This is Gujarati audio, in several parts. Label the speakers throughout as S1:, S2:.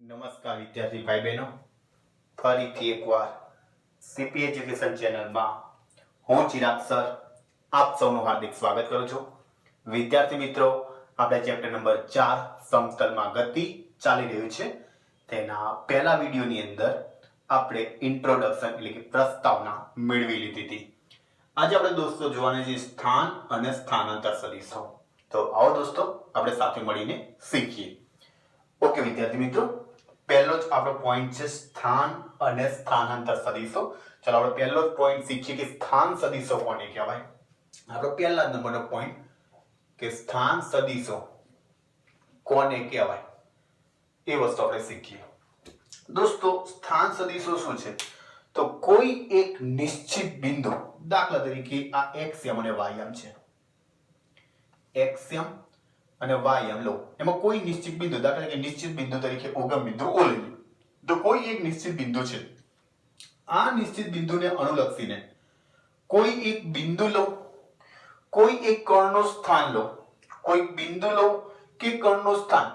S1: નમસ્કાર વિદ્યાર્થી ભાઈ બહેનો, ફરીથી એકવાર સીપી એજ્યુકેશન ચેનલમાં હું ચિરાગ સર આપ સૌનું હાર્દિક સ્વાગત કરું છું. વિદ્યાર્થી મિત્રો, આપણે ચેપ્ટર નંબર 4 સમતલમાં ગતિ ચાલી રહ્યું છે. તેના પહેલા વિડિયોની અંદર આપણે ઇન્ટ્રોડક્શન એટલે કે પ્રસ્તાવના મેળવી લીધી હતી. આજે આપણે દોસ્તો જોવાના છે સ્થાન અને સ્થાનાંતર સદિશો. તો આવો દોસ્તો આપણે સાથે મળીને શીખીએ. ઓકે વિદ્યાર્થી મિત્રો, પહેલો જ આપણો પોઈન્ટ છે સ્થાન અને સ્થાનાંતર સદિશો. ચાલો આપણે પહેલો જ પોઈન્ટ શીખીએ કે સ્થાન સદિશો કોને કહેવાય. આપણો પહેલા નંબરનો પોઈન્ટ કે સ્થાન સદિશો કોને કહેવાય એ વસ્તુ આપણે શીખીએ. દોસ્તો સ્થાન સદિશો શું છે? તો કોઈ એક નિશ્ચિત બિંદુ, દાખલા તરીકે આ એક્સ અને વાય છે, એક્સ અને વાય લો, એમાં કોઈ નિશ્ચિત બિંદુ, દાખલા તરીકે નિશ્ચિત બિંદુ તરીકે ઉગમ બિંદુ ઓ લઈ લો. તો કોઈ એક નિશ્ચિત બિંદુ છે, આ નિશ્ચિત બિંદુને અનુલક્ષીને કોઈ એક બિંદુ લો, કોઈ એક કણનું સ્થાન લો, કોઈ બિંદુ લો કે કણનું સ્થાન,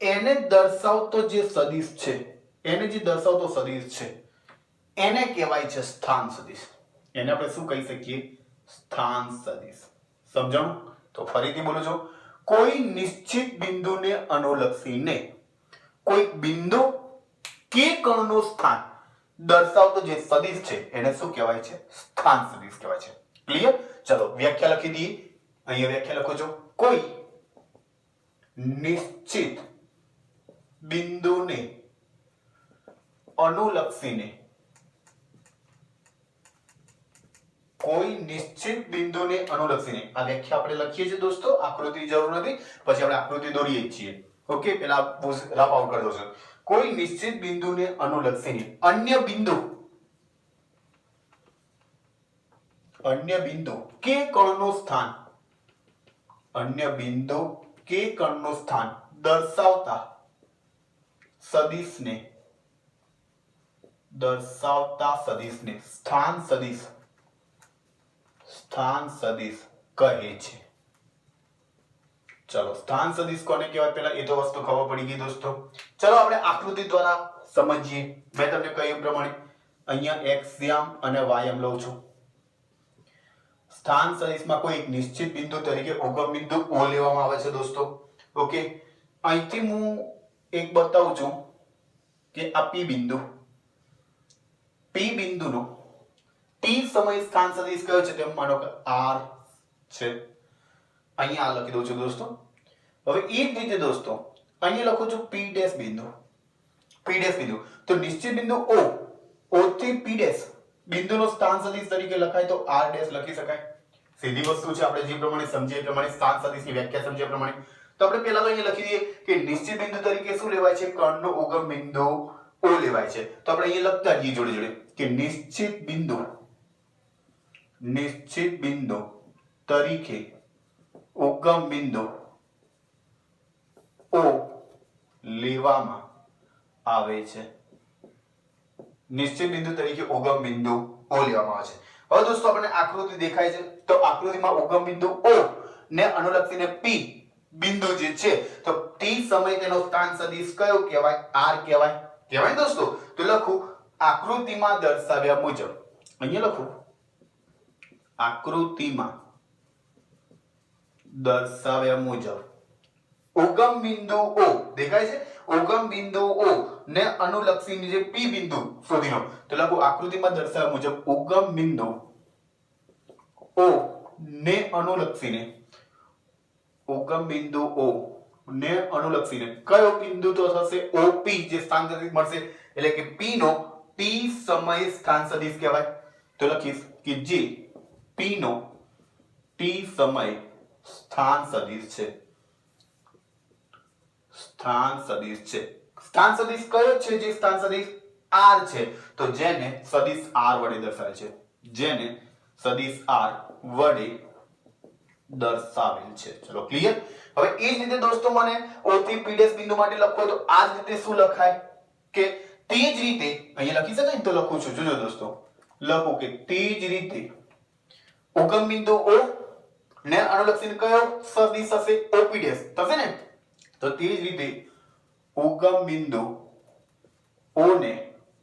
S1: એને દર્શાવતો જે સદિશ છે, એને જે દર્શાવતો સદિશ છે એને કહેવાય છે સ્થાન સદિશ. એને આપણે શું કહી શકીએ? સ્થાન સદિશ. સમજણ? તો ફરીથી બોલું છું, કોઈ નિશ્ચિત બિંદુને અનુલક્ષીને કોઈ બિંદુ કે કણનું સ્થાન દર્શાવતો જે સદિશ છે એને શું કહેવાય છે? સ્થાન સદિશ કહેવાય છે. ક્લિયર? ચલો વ્યાખ્યા લખી દઈએ. અહીંયા વ્યાખ્યા લખો છો, કોઈ નિશ્ચિત બિંદુને અનુલક્ષીને, કોઈ નિશ્ચિત બિંદુને અનુલક્ષીને, આ વ્યાખ્યા આપણે લખીએ છીએ દોસ્તો, આકૃતિ જરૂર નથી, પછી આપણે આકૃતિ દોરીએ છીએ. ઓકે, પેલા રફ આઉટ કરી દો છો. કોઈ નિશ્ચિત બિંદુને અનુલક્ષીને અન્ય બિંદુ કે કણનું સ્થાન, અન્ય બિંદુ કે કણનું સ્થાન દર્શાવતા સદિશને સ્થાન સદિશ કહે છે. ચલો સ્થાન સદિશ કોને કહેવાય પેલા એ તો વસ્તુ ખબર પડી ગઈ દોસ્તો. ચલો આપણે આકૃતિ દ્વારા સમજીએ. મેં તમને કહ્યું પ્રમાણે અહીંયા x અને y લઉં છું. સ્થાન સદિશમાં કોઈ એક નિશ્ચિત બિંદુ તરીકે ઉગમ બિંદુ O લેવામાં આવે છે દોસ્તો. ઓકે, અહીંથી હું એક બતાવું છું કે આ P બિંદુનો t સમય સ્થાન સદિશ કયો છે તેમ માનો કે r છે. અહીંયા આ લખી દઉં છું દોસ્તો. હવે એ જ રીતે દોસ્તો અહીંયા લખું છું p ડેશ બિંદુ. તો નિશ્ચિત બિંદુ O થી p ડેશ બિંદુનો સ્થાન સદિશ તરીકે લખાય તો r ડેશ લખી શકાય. સીધી વસ્તુ છે, આપણે જે પ્રમાણે સમજીએ પ્રમાણે સ્થાન સદિશની વ્યાખ્યા સમજીએ પ્રમાણે. તો આપણે પહેલા તો અહીંયા લખી દઈએ કે નિશ્ચિત બિંદુ તરીકે શું લેવાય છે? કણનો ઉગમ બિંદુ O લેવાય છે. તો આપણે અહીંયા લખતા જઈએ જોડે જોડે કે નિશ્ચિત બિંદુ તરીકે ઉગમ બિંદુ O લેવામાં આવે છે. નિશ્ચિત બિંદુ તરીકે ઉગમ બિંદુ O લેવામાં આવે છે. હવે દોસ્તો આપણને આકૃતિ દેખાય છે, તો આકૃતિમાં ઉગમ બિંદુ O ને અનુલક્ષીને P બિંદુ જે છે, તો t સમય તેનો સ્થાન સદિશ કયો કહેવાય? r કહેવાય દોસ્તો. તો લખું આકૃતિમાં દર્શાવ્યા મુજબ, અહીંયા લખું આકૃતિમાં દર્શાવ્યા મુજબ ઉગમ બિંદુ O દેખાય છે, ઉગમ બિંદુ O ને અનુલક્ષીને જે P બિંદુ શોધીનો, તો લખું આકૃતિમાં દર્શાવ્યા મુજબ ઉગમ બિંદુ O ને અનુલક્ષીને કયો બિંદુ તો થશે? OP જે સ્થાન સદિશ મળશે, એટલે કે P નો t સમય સ્થાન સદિશ કહેવાય. તો લખીશ કે જે P નો t સમય સ્થાન સદિશ છે. સ્થાન સદિશ કયો છે? જે સ્થાન સદિશ r છે, તો જેને સદિશ r વડે દર્શાવે છે, દર્શાવેલ છે. ચલો ક્લિયર? હવે એ જ રીતે દોસ્તો મને O થી P ડેશ બિંદુ માટે લખો તો આ જ રીતે શું લખાય? કે તે જ રીતે અહીંયા લખી શકાય ને, તો લખું છું. જોજો દોસ્તો, લખું કે તે જ રીતે ઉગમ બિંદુ O ને અનુલક્ષીને કયો સદિશ હશે? OP ડેશ થશે ને. તો તે જ રીતે ઉગમ બિંદુ ઓ ને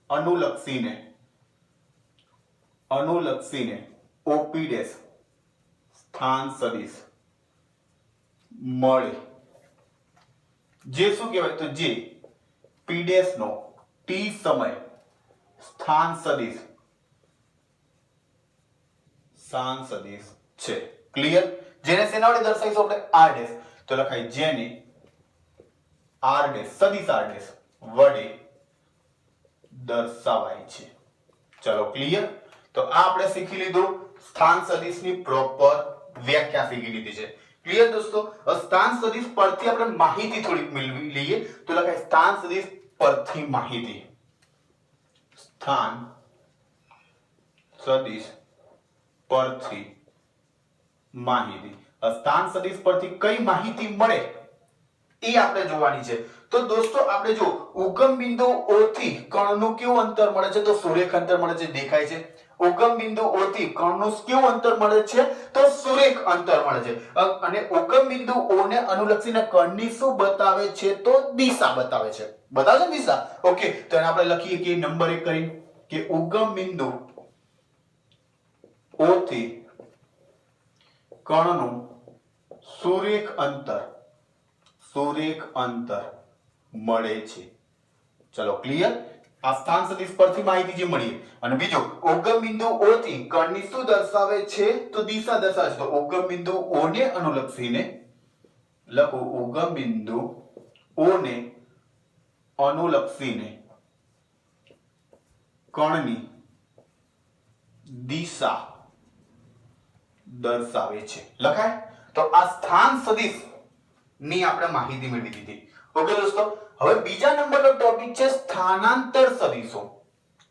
S1: અનુલક્ષીને ઓપી ડેશ સ્થાન સદિશ મળે, જે શું કહેવાય તો જે પી ડેશ નો ટી સમય સ્થાન સદિશ છે. ક્લિયર? જેને શેના વડે દર્શાવીશું આપણે? R dash. તો લખાય જેને આર ડેશ સદિશ આર ડેશ વડે દર્શાવાય છે. ચલો ક્લિયર? તો આ આપણે શીખી લીધું સ્થાન સદિશની પ્રોપર વ્યાખ્યા શીખી લીધી છે. ક્લિયર દોસ્તો? સ્થાન સદિશ પરથી આપણે માહિતી થોડીક મેળવી લઈએ. તો લખાય સ્થાન સદિશ પરથી માહિતી. સ્થાન સદિશ પરથી માહિતી. સ્થાન સદિશ પરથી કઈ માહિતી મળે એ આપણે જોવાની છે. તો દોસ્તો આપણે જો ઉગમ બિંદુ O થી કણનું કેવું અંતર મળે છે? તો સુરેખ અંતર મળે છે. દેખાય છે? ઉગમ બિંદુ O થી કણનું કેવું અંતર મળે છે? તો સુરેખ અંતર મળે છે. અને ઉગમ બિંદુ O ને અનુલક્ષીને કણની શું બતાવે છે? તો દિશા બતાવે છે. બતાવે છે દિશા. ઓકે, તો એને આપણે લખીએ કે નંબર 1 કરીને કે ઉગમ બિંદુ O થી કણનું સુરેખ અંતર મળે છે. ચલો ક્લિયર? આ સ્થાન સદિશ પરથી માહિતી જે મળી. અને બીજો ઉગમ બિંદુ O થી કણની શું દર્શાવે છે? તો દિશા દર્શાવે છે. તો ઉગમ બિંદુ O ને અનુલક્ષીને લખો ઉગમ બિંદુ O ને અનુલક્ષીને કણની દિશા દર્શાવે છે. લખાય? તો આ સ્થાન સદિશ ની આપણે માહિતી મેળવી દીધી. ઓકે દોસ્તો, હવે બીજા નંબરનો ટોપિક છે સ્થાનાંતર સદિશો.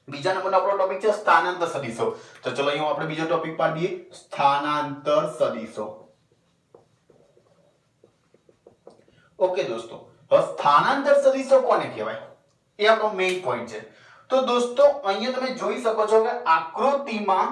S1: બીજા નંબરનો આપણો ટોપિક છે સ્થાનાંતર સદિશો. તો ચલો અહીં આપણે બીજો ટોપિક પાડી દઈએ, સ્થાનાંતર સદિશો. ઓકે દોસ્તો, હવે સ્થાનાંતર સદિશો કોને કહેવાય એ આપણો મેઇન પોઈન્ટ છે. તો દોસ્તો અહીંયા તમે જોઈ શકો છો કે આકૃતિમાં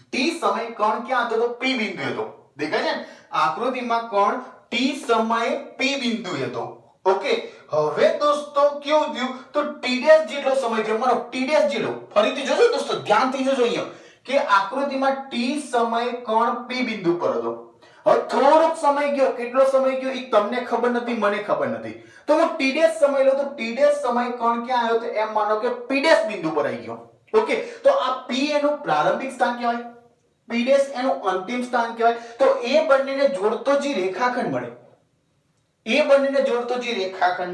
S1: ટી સમય કણ ક્યાં હતો? તો પી બિંદુ હતો. દેખાય છે ને? આકૃતિમાં કણ ટી સમયે પી બિંદુ હતો. ઓકે, હવે દોસ્તો કેવું થયું? તો ટી ડેશ જેટલો સમય થયો. મારો ટી ડેશ જેટલો. ફરીથી જોજો દોસ્તો, ધ્યાનથી જોજો અહીંયા કે આકૃતિમાં ટી સમયે કણ પી બિંદુ પર હતો. હવે થોડોક સમય ગયો. કેટલો સમય ગયો એ તમને ખબર નથી, મને ખબર નથી. તો હું ટી ડેશ સમય લો તો ટી ડેશ સમય કણ ક્યાં આવ્યો? તો એમ માનો કે પી ડેશ બિંદુ પર આવી ગયો. ઓકે, તો આ પી એનું પ્રારંભિક સ્થાન કહેવાય, પી ડેશ એનું અંતિમ સ્થાન કહેવાય. તો એ બંનેને જોડતો જે રેખાખંડ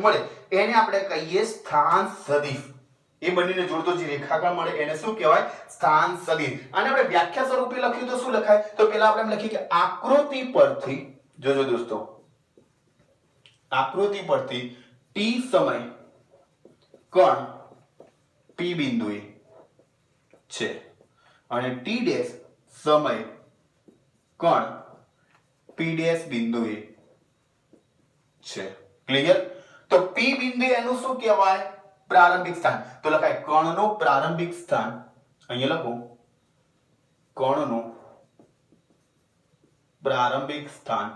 S1: મળે, એને આપણે કહીએ સ્થાન સદિશ. એ બંનેને જોડતો જે રેખાખંડ મળે એને શું કહેવાય? સ્થાન સદિશ. આને આપણે વ્યાખ્યા સ્વરૂપે લખ્યું તો શું લખાય? તો પહેલા આપણે એમ લખીએ કે આકૃતિ પરથી, જોજો દોસ્તો, આકૃતિ પરથી ટી સમય કણ પી બિંદુએ છે અને ટી ડેશ સમય કણ પી ડેશ બિંદુએ છે. ક્લિયર? તો પી બિંદુ એનું શું કહેવાય? પ્રારંભિક સ્થાન. તો લખાય કણનું પ્રારંભિક સ્થાન. અહીંયા લખો કણનું પ્રારંભિક સ્થાન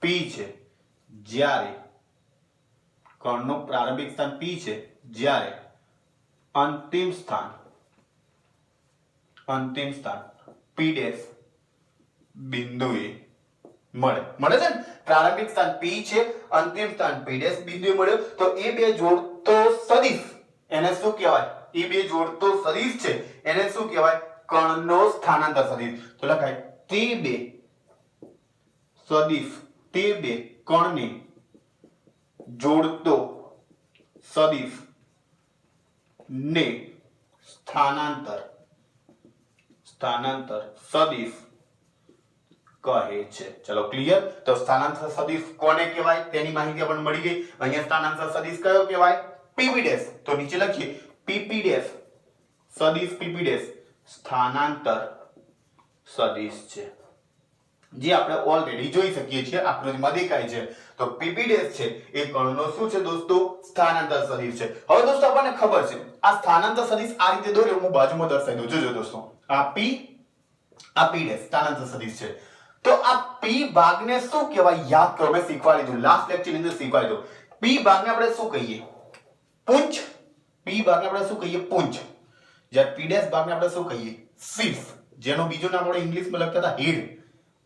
S1: પી છે જ્યારે કણનું પ્રારંભિક સ્થાન પી છે જ્યારે અંતિમ સ્થાન પી ડેશ બિંદુએ મળે છે ને? પ્રારંભિક સ્થાન પી છે, અંતિમ સ્થાન પી ડેશ બિંદુએ મળ્યો. તો એ બે જોડતો સદિશ એને શું કહેવાય? એ બે જોડતો સદિશ છે એને શું કહેવાય? કણનો સ્થાનાંતર સદિશ. તો લખાય તે બે કણને જોડતો સદિશ ને સ્થાનાંતર સદિશ કહે છે. ચલો ક્લિયર? તો સ્થાનાંતર સદિશ કોને કહેવાય તેની માહિતી આપણને મળી ગઈ. અહીંયા સ્થાનાંતર સદિશ કયો કહેવાય? PP dash. તો નીચે લખીએ પીપી ડેશ સદિશ પીપી ડેશ સ્થાનાંતર સદિશ છે, જે આપણે ઓલરેડી જોઈ શકીએ છીએ, આકૃતિમાં દેખાય છે. તો પીપી ડેશ છે એ કણનો શું છે દોસ્તો? સ્થાનાંતર સદિશ છે. હવે દોસ્તો આપણને ખબર છે આ સ્થાનાંતર સદિશ આ રીતે દોર્યો, હું બાજુમાં દર્શાવી દઉં. જોજો દોસ્તો, આ પી ડેશ સ્થાનાંતર સદિશ છે. તો આ પી ભાગને શું કહેવાય? યાદ કરો, મેં શીખવાડી દીધું લાસ્ટ લેક્ચર ની અંદર શીખવાડી દીધું. પી ભાગને આપણે શું કહીએ? પુંજ. પી ભાગને આપણે શું કહીએ? પૂંછ. જ્યારે પી ડેશ ભાગને આપણે શું કહીએ? શીર્ષ. જેનું બીજું નામ આપણે ઇંગ્લિશમાં લખતા હતા હેડ,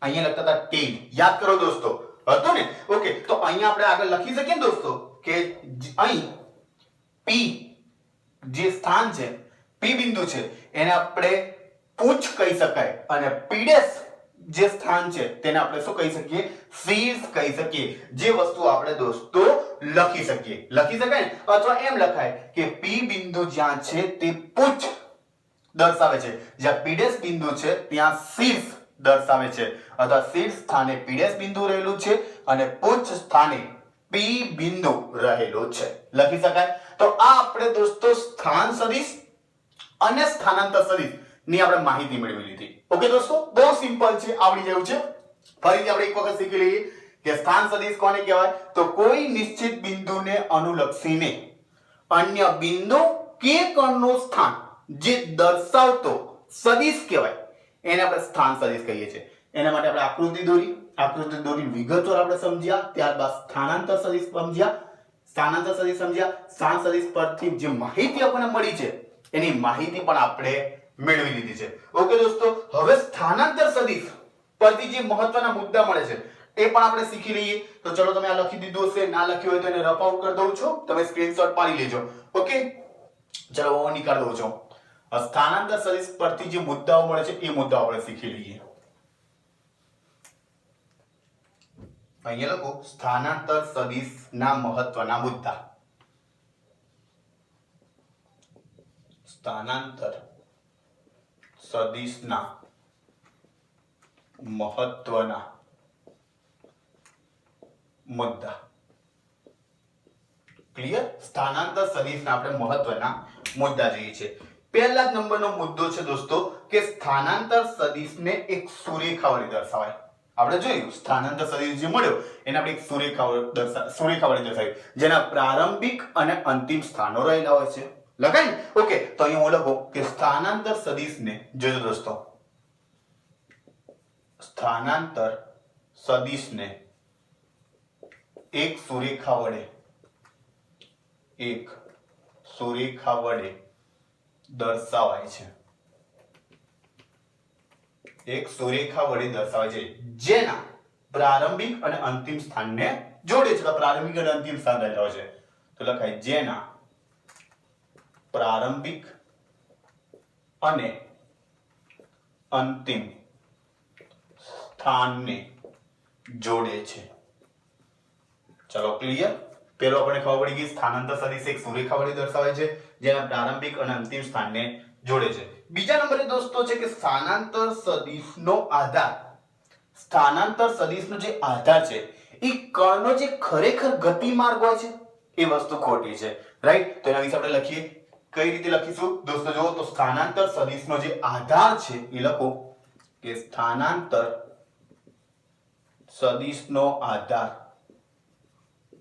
S1: અહીંયા લખતા હતા ટેલ. યાદ કરો દોસ્તો, હતું ને? ઓકે, તો અહીંયા આપણે આગળ લખી શકીએ ને દોસ્તો કે અહીં પી જે સ્થાન છે, પી બિંદુ છે, એને આપણે પૂંછ કહી શકાય, અને પી ડેશ જે સ્થાન છે તેને આપણે શું કહી શકીએ? શીર્ષ કહી શકીએ. જે વસ્તુ આપણે દોસ્તો લખી શકાય ને, અથવા એમ લખાય કે પી બિંદુ જ્યાં છે તે પૂંછ દર્શાવે છે, જ્યાં પી ડેશ બિંદુ છે ત્યાં શીર્ષ દર્શાવે છે, અથવા શીર્ષ સ્થાને પી ડેશ બિંદુ રહેલું છે અને પૂંછ સ્થાને પી બિંદુ રહેલું છે. લખી શકાય. તો આ આપણે દોસ્તો સ્થાન સદિશ અને સ્થાનાંતર સદિશ ની આપણે માહિતી મેળવી લીધી. ઓકે દોસ્તો, બહુ સિમ્પલ છે, આવડી ગયું છે. ફરીથી આપણે એક વખત શીખી લઈએ કે સ્થાન સદિશ કોને કહેવાય? તો કોઈ નિશ્ચિત બિંદુને અનુલક્ષીને અન્ય બિંદુ કે કણનું સ્થાન જે દર્શાવતો સદિશ કહેવાય, એને આપણે સ્થાન સદિશ કહીએ છીએ. એના માટે આપણે આકૃતિ દોરી વિગતવાર આપણે સમજ્યા. ત્યારબાદ સ્થાનાંતર સદિશ સમજ્યા. સ્થાન સદિશ પરથી જે માહિતી આપણને મળી છે એની માહિતી પણ આપણે મેળવી લીધી છે. ઓકે દોસ્તો, હવે સ્થાનાંતર સદિશ પરથી જે મહત્વના મુદ્દા મળે છે એ પણ આપણે શીખી લઈએ. તો ચલો, તમે આ લખી દીધું હશે, ના લખ્યું હોય તો એને રફ આઉટ કરી દઉં છું, તમે સ્ક્રીનશોટ પાડી લેજો. ઓકે, ચલો હું નીકાળી દઉં છું. સ્થાનાંતર સદિશ પરથી જે મુદ્દાઓ મળે છે એ મુદ્દાઓ આપણે શીખી લઈએ. અહીંયા લખો સ્થાનાંતર સદિશના મહત્વના મુદ્દા. સ્થાનાંતર સદિશના મહત્વના મુદ્દા. ક્લિયર? સ્થાનાંતર સદિશના આપણે મહત્વના મુદ્દા જોઈએ છે. પહેલા જ નંબરનો મુદ્દો છે દોસ્તો કે સ્થાનાંતર સદિશને એક સુરેખા વડે દર્શાવાય. આપણે જોયું સ્થાનાંતર સદિશ જે મળ્યો એને આપણે એક સુરેખા વડે દર્શાવ્યું, જેના પ્રારંભિક અને અંતિમ સ્થાનો રહેલા હોય છે. લખાય ને? ઓકે, તો અહીં હું લખું કે સ્થાનાંતર સદિશને, જોજો દોસ્તો, સ્થાનાંતર સદિશને એક સુરેખા વડે દર્શાવાય છે. એક સુરેખા વડે દર્શાવાય છે જેના પ્રારંભિક અને અંતિમ સ્થાનને જોડે છે. પ્રારંભિક અને અંતિમ સ્થાન રહેલા છે તો લખાય જેના પ્રારંભિક અને અંતિમ સ્થાનને જોડે છે. ચલો ક્લિયર? પેલો આપણે ખબર પડી ગઈ, સ્થાનાંતર સદિશ એક સુરેખા વડે દર્શાવાય છે જેના પ્રારંભિક અને અંતિમ સ્થાનને જોડે છે. બીજા નંબરે દોસ્તો છે કે સ્થાનાંતર સદિશનો આધાર. સ્થાનાંતર સદિશનો જે આધાર છે એ કણનો જે ખરેખર ગતિમાર્ગ હોય છે એ વસ્તુ ખોટી છે. રાઈટ? તો એના વિશે આપણે લખીએ. કઈ રીતે લખીશું દોસ્તો? જો તો સ્થાનાંતર સદિશનો જે આધાર છે એ લખો કે સ્થાનાંતર સદિશનો આધાર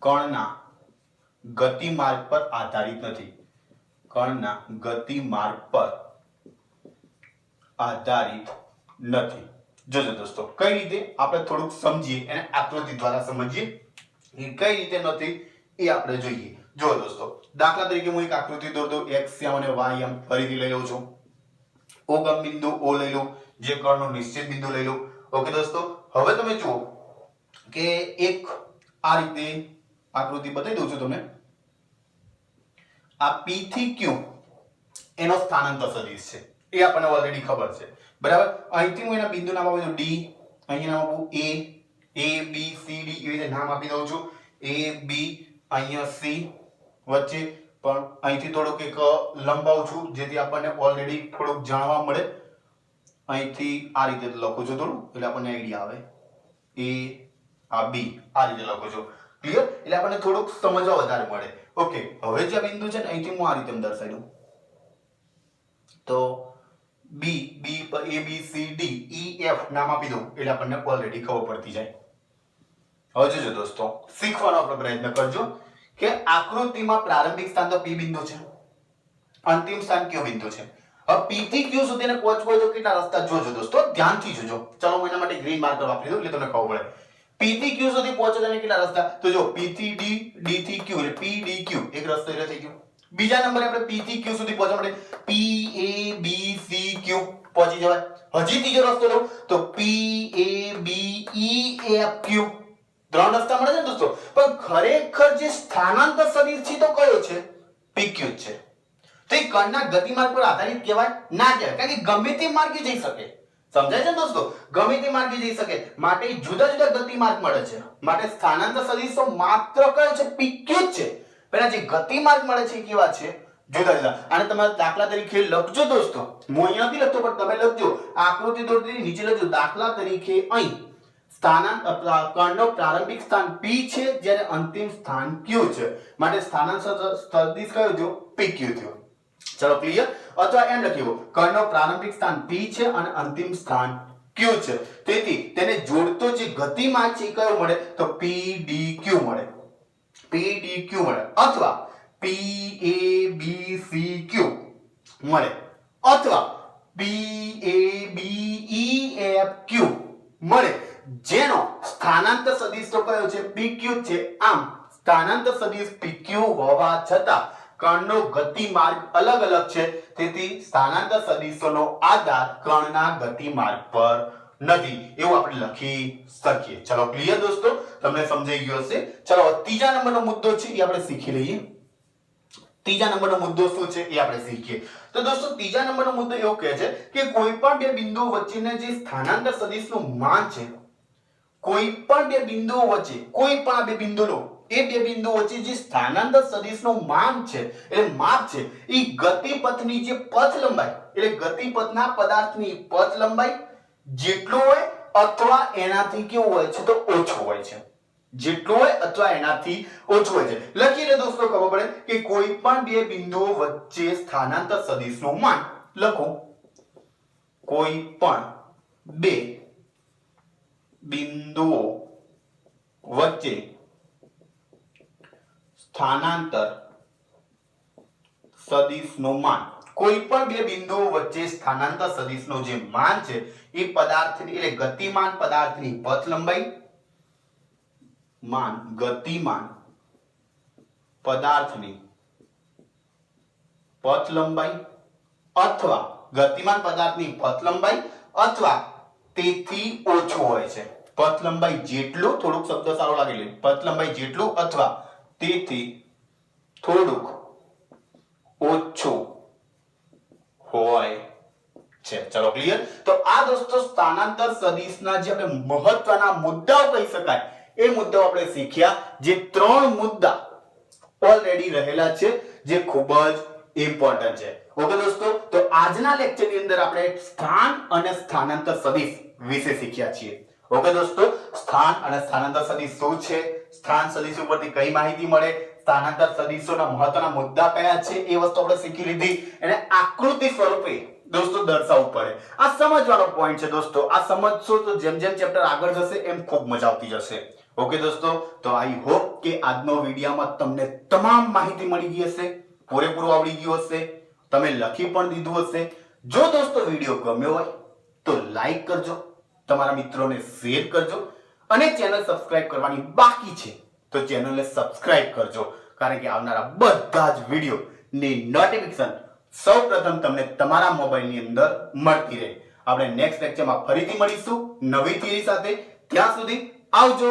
S1: કણના ગતિમાર્ગ પર આધારિત નથી. કણના ગતિમાર્ગ પર આધારિત નથી. જોજો દોસ્તો, કઈ રીતે આપણે થોડુંક સમજીએ, એને આકૃતિ દ્વારા સમજીએ. કઈ રીતે નથી એ આપણે જોઈએ. જો દોસ્તો, દાખલા તરીકે હું એક આકૃતિ દોર દઉં. x અને y એમ ફરીથી લઈ લઉં છું. ઉગમ બિંદુ O લઈ લઉં, જે કણનું નિશ્ચિત બિંદુ લઈ લઉં. ઓકે દોસ્તો, હવે તમે જુઓ કે એક આ રીતે આકૃતિ બતાવી દઉં છું તમને. આ P થી Q એનો સ્થાનાંતર સદિશ છે, એ આપણને ઓલરેડી ખબર છે. બરાબર? અહીંથી હું એના બિંદુ નામ આપું છું D, અહીંયા નામ આપું A, B, C, D, એવી રીતે નામ આપી દઉં છું. A, B, અહીંયા C, વચ્ચે પણ અહીંથી થોડુંક એક લંબાવું છું જેથી આપણને ઓલરેડી થોડુંક જાણવા મળે. અહીંથી આ રીતે લખું છું થોડું, એટલે આપણને આઈડિયા આવે. A, આ B, આ રીતે લખું છું. ક્લિયર? એટલે આપણને થોડુંક સમજવા વધારે મળે. ઓકે, હવે જે બિંદુ છે ને અહીંથી હું આ રીતે દર્શાવી દઉં તો B પર A, B, C, D, E, F નામ આપી દઉં એટલે આપણને ઓલરેડી ખબર પડતી જાય. હવે જોજો દોસ્તો, શીખવાનો આપણો પ્રયત્ન કરજો કે આકૃતિમાં પ્રારંભિક સ્થાન તો P બિંદુ છે, અંતિમ સ્થાન Q બિંદુ છે. હવે P થી Q સુધીને પહોંચવું હોય તો કેટલા રસ્તા જોજો દોસ્તો, ધ્યાનથી જોજો. ચલો હું એના માટે ગ્રીન માર્કર વાપરી દઉં એટલે તમને ખબર પડે. P થી Q સુધી પહોંચવા કેટલા રસ્તા? તો જો P થી D, D થી Q એટલે P, D, Q એક રસ્તો એટલે થઈ ગયો. બીજા નંબરે આપણે P થી Q સુધી પહોંચવા માટે P A B C Q પહોંચી જવાય. હજી ત્રીજો રસ્તો લો તો P A B E F Q. ત્રણ રસ્તા મળે છે દોસ્તો, પણ ખરેખર જે સ્થાનાંતર સદિશ છે તો કયો છે? PQ છે. તો એ કણના ગતિમાર્ગ પર આધારિત કહેવાય? ના કહેવાય, કારણ કે ગમે તે માર્ગે જઈ શકે. સમજાય છે દોસ્તો? ગમે તે માર્ગે જઈ શકે, માટે જુદા જુદા ગતિમાર્ગ મળે છે. માટે સ્થાનાંતર સદિશ તો માત્ર કયો છે? PQ જ છે. પેલા જે ગતિમાર્ગ મળે છે એ કેવા છે? જુદા જુદા. અને તમારે દાખલા તરીકે લખજો દોસ્તો, હું અહીંયા નથી લખતો પણ તમે લખજો, આકૃતિ દોરી નીચે લખજો. દાખલા તરીકે અહીં કણનો પ્રારંભિક સ્થાન P છે જ્યારે અંતિમ સ્થાન Q છે, માટે સ્થાનાંતર સદિશ કયો થયો? PQ થયો. ચલો ક્લિયર? અથવા એમ લખ્યું, કણનો પ્રારંભિક સ્થાન P છે અને અંતિમ સ્થાન Q છે, તેથી તેને જોડતો જે ગતિમાર્ગ છે એ કયો મળે? તો PDQ મળે. PDQ મળે, અથવા PABCQ મળે, અથવા PABEFQ મળે, જેનો સ્થાનાંતર સદિશ તો કયો છે? PQ છે. આમ સ્થાનાંતર સદિશ PQ હોવા છતાં કણનો ગતિમાર્ગ અલગ અલગ છે, તેથી સ્થાનાંતર સદિશોનો આધાર કણના ગતિમાર્ગ પર નથી, એવું આપણે લખી શકીએ. ચલો ક્લિયર દોસ્તો? તમને સમજાઈ ગયું હશે. ચલો ત્રીજા નંબરનો મુદ્દો છે એ આપણે શીખી લઈએ. ત્રીજા નંબરનો મુદ્દો શું છે એ આપણે શીખીએ. તો દોસ્તો ત્રીજા નંબરનો મુદ્દો એવો કહે છે કે કોઈ પણ બે બિંદુઓ વચ્ચેના જે સ્થાનાંતર સદિશનું માન છે, કોઈ પણ બે બિંદુઓ વચ્ચે, કોઈ પણ આ બે બિંદુ લો, એ બે બિંદુઓ વચ્ચે જે સ્થાનાંતર સદિશનું માન છે એટલે માપ છે, એ ગતિપથની જે પથ લંબાઈ એટલે ગતિપથના પદાર્થની પથ લંબાઈ જેટલું હોય અથવા એનાથી કેવું હોય છે? તો ઓછું હોય છે. જેટલું હોય અથવા એનાથી ઓછું હોય છે. લખી લે દોસ્તો, ખબર પડે કે કોઈ પણ બે બિંદુઓ વચ્ચે સ્થાનાંતર સદિશનું માન. લખો, કોઈ પણ બે બિંદુઓ વચ્ચે સ્થાનાંતર સદિશનું માન. કોઈ પણ બે બિંદુઓ વચ્ચે સ્થાનાંતર સદિશનું જે માન છે એ પદાર્થની એટલે ગતિમાન પદાર્થની પથ લંબાઈ, માન ગતિમાન પદાર્થની પથ લંબાઈ અથવા ગતિમાન પદાર્થની પથ લંબાઈ અથવા તેથી ઓછું હોય છે. પથ લંબાઈ જેટલું, થોડુંક શબ્દ સારો લાગે લે, પથ લંબાઈ જેટલું અથવા તેથી થોડુંક ઓછું હોય છે. ચલો ક્લિયર? તો આ દોસ્તો સ્થાનાંતર સદિશના જે આપણે મહત્વના મુદ્દાઓ કહી શકાય એ મુદ્દાઓ આપણે શીખ્યા. જે ત્રણ મુદ્દા ઓલરેડી રહેલા છે જે ખૂબ જ ઇમ્પોર્ટન્ટ છે. ઓકે દોસ્તો, તો આજના લેક્ચરની અંદર આપણે સ્થાન અને સ્થાનાંતર સદિશ વિશે શીખ્યા છીએ. ઓકે દોસ્તો, સ્થાન અને સ્થાનાંતર સદિશ શું છે, સ્થાન સદિશ ઉપરથી કઈ માહિતી મળે, સ્થાનાંતર સદિશોના મહત્વના મુદ્દા કયા છે એ વસ્તુ આપણે શીખી લીધી. એને આકૃતિ સ્વરૂપે દોસ્તો દર્શાવવું પડે. આ સમજવાનો પોઈન્ટ છે દોસ્તો. આ સમજશો તો જેમ જેમ ચેપ્ટર આગળ જશે એમ ખૂબ મજા આવતી જશે. ઓકે દોસ્તો, તો આઈ હોપ કે આજનો વિડીયોમાં તમને તમામ માહિતી મળી ગઈ હશે, પૂરેપૂરું આવડી ગયું હશે, તમે લખી પણ દીધું હશે. જો દોસ્તો વિડીયો ગમ્યો હોય તો લાઈક કરજો, તમારા મિત્રોને શેર કરજો, અને ચેનલ સબસ્ક્રાઇબ કરવાની બાકી છે તો ચેનલને સબસ્ક્રાઇબ કરજો, કારણ કે આવનારા બધા જ વિડીયો ની નોટિફિકેશન સૌપ્રથમ તમને તમારા મોબાઈલની અંદર મળતી રહે. આપણે નેક્સ્ટ લેક્ચરમાં ફરીથી મળીશું નવી થિયરી સાથે. ત્યાં સુધી આવજો.